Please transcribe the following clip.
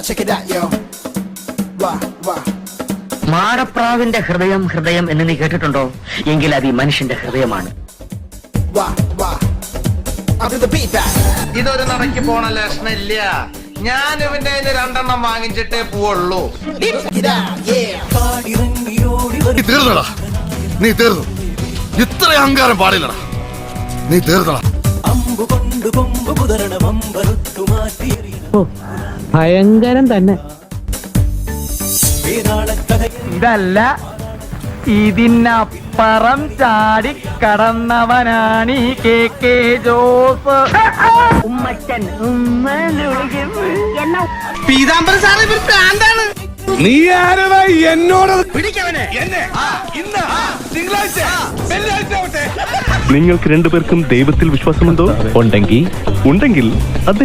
check it out, yo. Wah. മാടപ്രാവിന്റെ ഹൃദയം ഹൃദയം എന്ന് നീ കേട്ടിട്ടുണ്ടോ? എങ്കിൽ അത് ഈ മനുഷ്യന്റെ ഹൃദയമാണ്. Wah. I'll do the beat back. ഇതൊരു നടക്ക് പോണ ലക്ഷണില്ല. ഞാൻ ഇവന്റെ രണ്ടെണ്ണം വാങ്ങിച്ചിട്ടേ പോവുള്ളൂ. Check it out, yeah. നീ തീർന്നു. ഇത്ര അഹങ്കാരം പാടില്ലടാ. നീ തീർന്നടാ. ഭയങ്കരം തന്നെ. ഇതല്ല, ഇതിനപ്പുറം ചാടി കടന്നവനാണ് ഈ KK ജോസ്. ഉമ്മച്ചൻ പീതാംബരൻ സാറ് ഇവർ പ്രാന്താണ്. നീ ആരടാ എന്നോട്? നിങ്ങൾക്ക് രണ്ടുപേർക്കും ദൈവത്തിൽ വിശ്വാസമുണ്ടോ? ഉണ്ടെങ്കിൽ അദ്ദേഹം